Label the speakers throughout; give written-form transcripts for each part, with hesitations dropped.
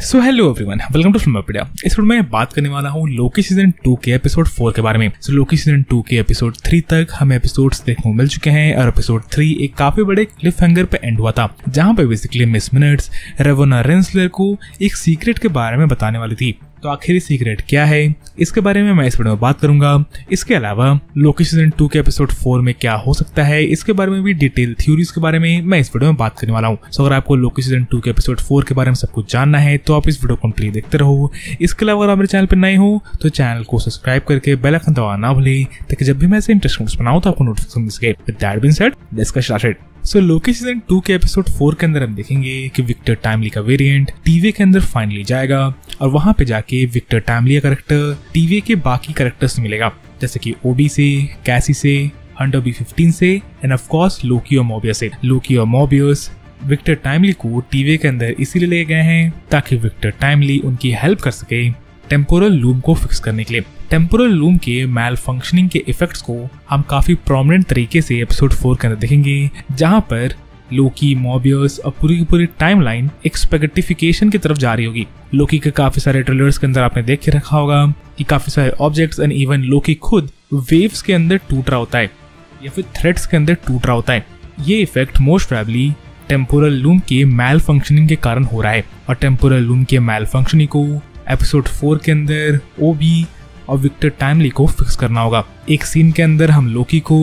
Speaker 1: So hello everyone, welcome to Filmopedia. इस वीडियो में बात करने वाला हूँ लोकी सीजन 2 के एपिसोड 4 के बारे में। सो लोकी सीजन 2 के एपिसोड 3 तक हमें एपिसोड्स देखने को मिल चुके हैं और एपिसोड 3 एक काफी बड़े क्लिफ हैंगर पे एंड हुआ था, जहाँ पे बेसिकली मिस मिनट्स रेवोना रेंसलर को एक सीक्रेट के बारे में बताने वाली थी। तो आखिर ये सीक्रेट क्या है, इसके बारे में मैं इस वीडियो में बात करूंगा। इसके अलावा लोकी सीजन 2 के एपिसोड 4 में क्या हो सकता है, इसके बारे में भी डिटेल थ्योरीज के बारे में मैं इस वीडियो में बात करने वाला हूँ। सो अगर आपको लोकी सीजन 2 के एपिसोड 4 के बारे में सब कुछ जानना है तो आप इस वीडियो को कंप्लीट देखते रहो। इसके अलावा अगर आप मेरे चैनल पर नए हो तो चैनल को सब्सक्राइब करके बेल आइकन दबाना ना भूलें, ताकि जब भी मैं ऐसे इंटरेस्टिंग बनाऊं तो आपको नोटिफिकेशन मिल सके। With that being said, let's get started. So Loki season 2 के एपिसोड 4 के अंदर हम देखेंगे कि विक्टर टाइमली का वेरिएंट टीवी के अंदर फाइनली जाएगा और वहां पे जाके विक्टर टाइमली का कैरेक्टर टीवी के बाकी कैरेक्टर्स से मिलेगा, जैसे कि ओबी से, कैसी से, हंटर B15 से एंड ऑफ कोर्स लोकी और मोबियस से। लोकी और मोबियस विक्टर टाइमली को टीवी के अंदर इसीलिए ले गए हैं ताकि विक्टर टाइमली उनकी हेल्प कर सके टेम्पोरल लूम को फिक्स करने के लिए। टेम्पोरल लूम के मैल फंक्शनिंग के इफेक्ट्स को हम काफी प्रोमिनेंट तरीके से एपिसोड 4 के अंदर देखेंगे, जहां पर लोकी, मोबियस और पूरी की पूरी टाइमलाइन एक स्पेगेटिफिकेशन की तरफ जा रही होगी। लोकी के काफी सारे ट्रेलर्स के अंदर आपने देख के रखा होगा कि काफी सारे ऑब्जेक्ट्स एंड इवन लोकी खुद वेव्स के अंदर टूट रहा होता है या फिर थ्रेड्स के अंदर टूट रहा होता है। ये effect most probably temporal loom के मैल फंक्शनिंग के कारण हो रहा है और टेम्पोरल लूम के मैल फंक्शनिंग को एपिसोड 4 के अंदर ओबी और विक्टर टाइमली को फिक्स करना होगा। एक सीन के अंदर हम लोकी को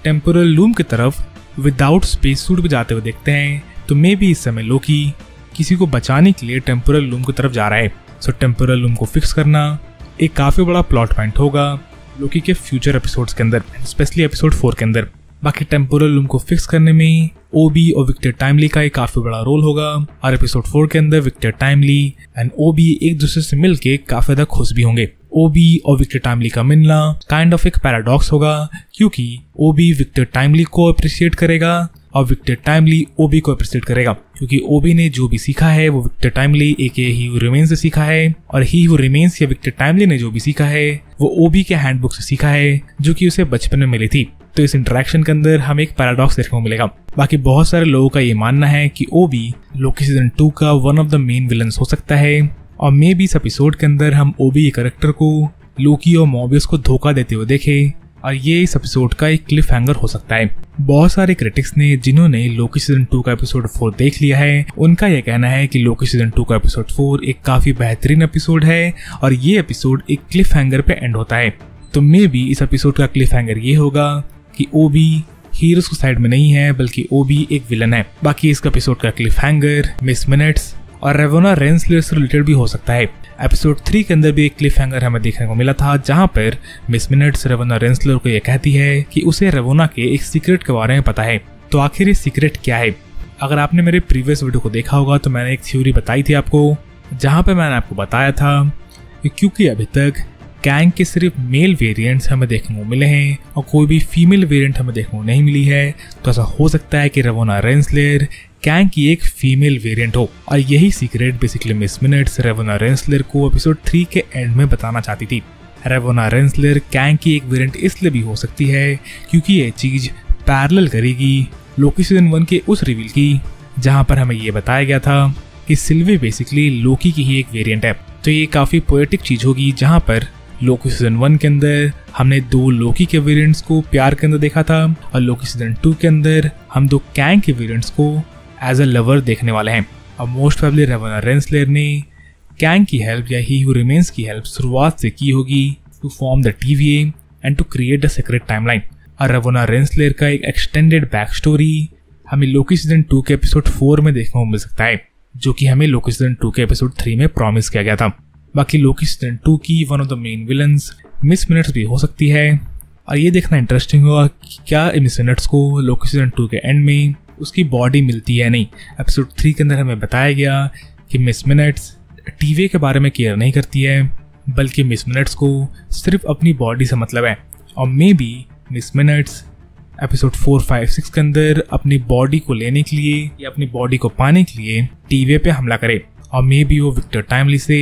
Speaker 1: टेम्पोरल लूम की तरफ विदाउट स्पेस सूट पे जाते हुए देखते हैं, तो मे भी इस समय लोकी किसी को बचाने के लिए टेम्पोरल लूम की तरफ जा रहा है। सो टेम्पोरल लूम को फिक्स करना एक काफी बड़ा प्लॉट पॉइंट होगा लोकी के फ्यूचर एपिसोड्स के अंदर, स्पेशली एपिसोड 4 के अंदर। बाकी टेम्पोरल लूम को फिक्स करने में ओबी और विक्टर टाइमली का एक काफी बड़ा रोल होगा और एपिसोड 4 के अंदर विक्टर टाइमली एंड ओबी एक दूसरे से मिलके काफी ज्यादा खुश भी होंगे। ओबी और विक्टर टाइमली का मिलना काइंड ऑफ एक पैराडॉक्स होगा, क्योंकि ओबी विक्टर टाइमली को अप्रिशिएट करेगा और विक्टर टाइमली ओबी को अप्रिशिएट करेगा, क्योंकि ओबी ने जो भी सीखा है वो Victor timely AK he who remains से सीखा है और ही हू रिमेन्स या विक्टर टाइमली ने जो भी सीखा है वो ओबी के हैंडबुक से सीखा है, जो कि उसे बचपन में मिली थी। तो इस इंटरेक्शन के अंदर हमें एक पैराडॉक्स देखने को मिलेगा। बाकी बहुत सारे लोगों का ये मानना है कि ओबी लोकी सीजन 2 का one of the main villains हो सकता है और मे बी इस एपिसोड के अंदर हम ओबी के कैरेक्टर को लोकी और मोबियस को धोखा देते हुए देखे और ये इस एपिसोड का एक क्लिफ हैंगर हो सकता है। बहुत सारे क्रिटिक्स ने जिन्होंने लोकी सीजन 2 का एपिसोड 4 देख लिया है, उनका यह कहना है कि लोकी सीजन 2 का एपिसोड 4 एक काफी बेहतरीन एपिसोड है और ये एपिसोड एक क्लिफ हैंगर पे एंड होता है। तो मे बी इस एपिसोड का क्लिफ हैंगर ये होगा कि ओबी हीरोज की साइड में नहीं है बल्कि ओबी एक विलन है। बाकी इस एपिसोड का क्लिफ हैंगर मिस मिनट्स और रेवोना रेंसलर से रिलेटेड भी हो सकता है। एपिसोड 3 के अंदर भी एक क्लिफ हैंगर हमें देखने को मिला था, जहां पर मिस मिनट्स रेवोना रेंसलर को यह कहती है कि उसे रेवोना के एक सीक्रेट के बारे में पता है। तो आखिर ये सीक्रेट क्या है? अगर आपने मेरे प्रीवियस वीडियो को देखा होगा तो मैंने एक थ्योरी बताई थी आपको, जहां पर मैंने आपको बताया था कि क्योंकि अभी तक कैंग के सिर्फ मेल वेरिएंट्स हमें देखने को मिले हैं और कोई भी फीमेल वेरिएंट हमें देखने को नहीं मिली है, तो ऐसा हो सकता है कि रेवोना रेंसलर कैंग की एक फीमेल वेरिएंट हो और यही सीक्रेट बेसिकली मिस मिनट्स रेवोना रेंसलर को एपिसोड 3 के एंड में बताना चाहती थी। रेवोना रेंसलर कैंग की एक वेरिएंट इसलिए भी हो सकती है क्योंकि ये चीज पैरेलल करेगी लोकी सीजन 1 के उस रिवील की, जहां पर हमें ये बताया गया था कि सिल्वी बेसिकली लोकी की ही एक वेरिएंट है। तो ये काफी पोएटिक चीज होगी, जहां पर लोकी सीजन 1 के अंदर हमने 2 लोकी के वेरिएंट्स को प्यार के अंदर देखा था और लोकी सीजन 2 के अंदर हम 2 कैंग के वेरिएंट्स को एज अ लवर देखने वाले हैं। और मोस्ट प्रोबेबली रेवोना रेंसलर ने कैंग की हेल्प या ही हू रिमेन्स की हेल्प शुरुआत से की होगी to form the TVA and to create the secret timeline. और रेवोना रेंसलर का एक एक्सटेंडेड बैक स्टोरी हमें लोकी सीजन 2 के एपिसोड 4 में देखने को मिल सकता है, जो कि हमें लोकी सीजन 2 के एपिसोड 3 में प्रॉमिस किया गया था। बाकी लोकी सीजन 2 की one of the main villains miss minutes भी हो सकती है और ये देखना इंटरेस्टिंग होगा कि क्या मिस मिनट्स को लोकी सीजन 2 के एंड में उसकी बॉडी मिलती है नहीं। एपिसोड 3 के अंदर हमें बताया गया कि मिस मिनट्स टीवी के बारे में केयर नहीं करती है, बल्कि मिस मिनट्स को सिर्फ अपनी बॉडी से मतलब है और maybe Miss minutes episode 4, 5, 6 के अंदर अपनी बॉडी को लेने के लिए या अपनी बॉडी को पाने के लिए टीवी पे हमला करे और मे बी वो विक्टर टाइमली से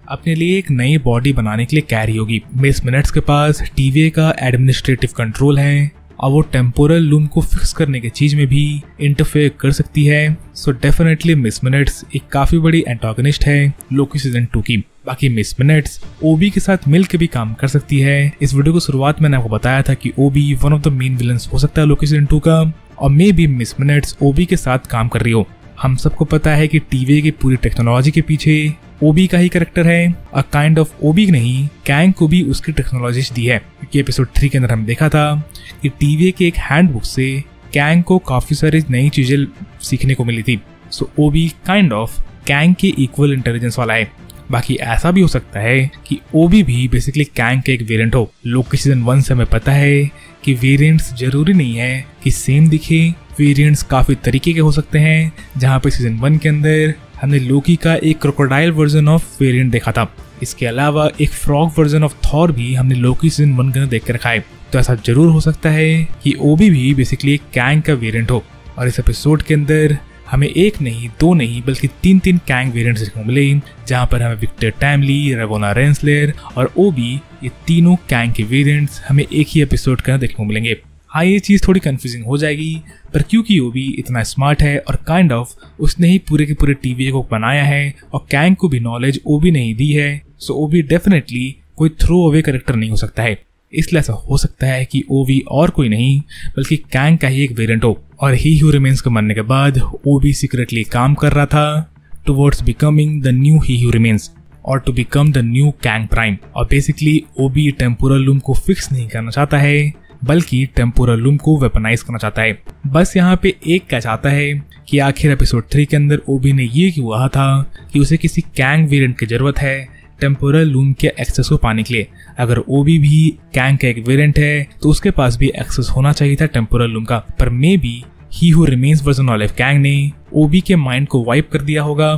Speaker 1: अपने लिए एक नई बॉडी बनाने के लिए कह रही होगी। मिस मिनट्स के पास टीवी का एडमिनिस्ट्रेटिव कंट्रोल है और वो टेम्पोरल लूम को फिक्स करने की चीज में भी इंटरफेयर कर सकती है। सो डेफिनेटली मिस मिनट्स एक काफी बड़ी एंटागनिस्ट है लोकी सीजन 2 की। बाकी मिस मिनट्स ओबी के साथ मिलकर भी काम कर सकती है। इस वीडियो को शुरुआत मैंने आपको बताया था कि OB one of the main villains हो सकता है लोकी सीजन 2 का, और maybe Miss Minutes OB के साथ काम कर रही हो। हम सबको पता है कि टीवी की पूरी टेक्नोलॉजी के पीछे ओबी का ही कैरेक्टर है, अ काइंड ऑफ ओबी नहीं, कैंग को भी उसकी टेक्नोलॉजी दी है, क्योंकि एपिसोड 3 के अंदर हम देखा था कि टीवी के एक हैंडबुक से कैंग को काफी सारी नई चीजें सीखने को मिली थी। सो ओबी काइंड ऑफ कैंग के इक्वल इंटेलिजेंस वाला है। बाकी ऐसा भी हो सकता है कि ओबी भी बेसिकली कैंग के एक वेरिएंट हो। लोकी सीजन 1 से हमें पता है कि वेरिएंट्स जरूरी नहीं है कि सेम दिखे, वेरिएंट्स काफी तरीके के हो सकते हैं। जहाँ पे सीजन 1 के अंदर हमने लोकी का एक क्रोकोडाइल वर्जन ऑफ वेरिएंट देखा था। इसके अलावा एक फ्रॉग वर्जन ऑफ थॉर भी हमने लोकी सीजन 1 के अंदर देख कर रखा है। तो ऐसा जरूर हो सकता है कि ओबी भी बेसिकली कैंग का वेरिएंट हो। और इस एपिसोड के अंदर हमें एक नहीं, दो नहीं, बल्कि 3 कैंग वेरिएंट्स देखने को मिले, जहाँ पर हमें विक्टर टाइमली, रेवोना रेंसलेयर और ओबी, ये तीनों कैंग के वेरिएंट्स हमें एक ही एपिसोड के अंदर देखने को मिलेंगे। हाँ, ये चीज़ थोड़ी कंफ्यूजिंग हो जाएगी, पर क्योंकि ओबी इतना स्मार्ट है और काइंड ऑफ उसने ही पूरे के पूरे टीवी को बनाया है और कैंग को भी नॉलेज ओबी ने ही दी है, सो ओबी डेफिनेटली कोई थ्रो अवे कैरेक्टर नहीं हो सकता है। इसलिए ऐसा हो सकता है कि ओबी और कोई नहीं बल्कि कैंग का ही एक वेरिएंट हो। और ही हू रिमेन्स के मरने के बाद ओबी सीक्रेटली काम कर रहा था towards becoming the new he who remains और to become the new Kang prime. और बेसिकली ओबी टेम्पोरल लूम को फिक्स नहीं करना चाहता है, बल्कि टेम्पोरल लूम को वेपनाइज करना चाहता है। बस यहाँ पे एक क्या चाहता है कि आखिर एपिसोड 3 के अंदर ओबी ने ये क्यों कहा था कि उसे किसी कैंग वेरिएंट की जरूरत है टेम्पोरल लूम के एक्सेस को पाने के लिए। अगर ओबी भी कैंग का एक वेरिएंट है तो उसके पास भी एक्सेस होना चाहिए था टेम्पोरल लूम का। पर may be he who remains version of Kang ने ओबी के माइंड को वाइप कर दिया होगा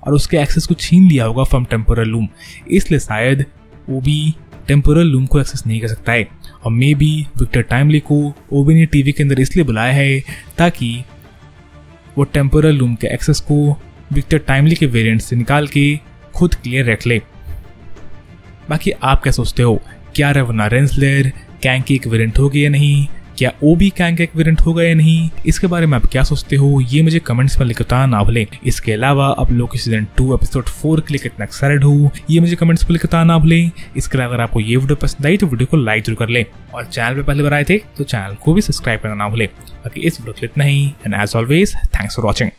Speaker 1: और उसके एक्सेस को छीन लिया होगा फ्रॉम टेम्पोरल लूम। इसलिए शायद ओबी टेम्पोरल लूम को एक्सेस नहीं कर सकता है। और मे बी विक्टर टाइमली को ओबी ने टीवी के अंदर इसलिए बुलाया है ताकि वो टेम्पोरल लूम के एक्सेस को विक्टर टाइमली के वेरिएंट से निकाल के खुद क्लियर रख ले। बाकी आप क्या सोचते हो, क्या रेवोना रेंसलेयर कैंग की एक वेरिएंट होगी या नहीं? क्या ओबी कैंग का एक वेरिएंट होगा या नहीं? इसके बारे में आप क्या सोचते हो ये मुझे कमेंट्स में लिखना ना भूलें। इसके अलावा आप लोग सीजन 2 एपिसोड 4 के लिए कितना एक्साइटेड हो ये मुझे कमेंट्स में लिखना ना भूलें। इसके अलावा अगर आपको ये वीडियो पसंद आई तो वीडियो को लाइक जरूर कर ले, और चैनल पे पहली बार आए थे तो चैनल को भी सब्सक्राइब करना ना भूलें। बाकी इस वीडियो के लिए इतना ही, and as always thanks for watching.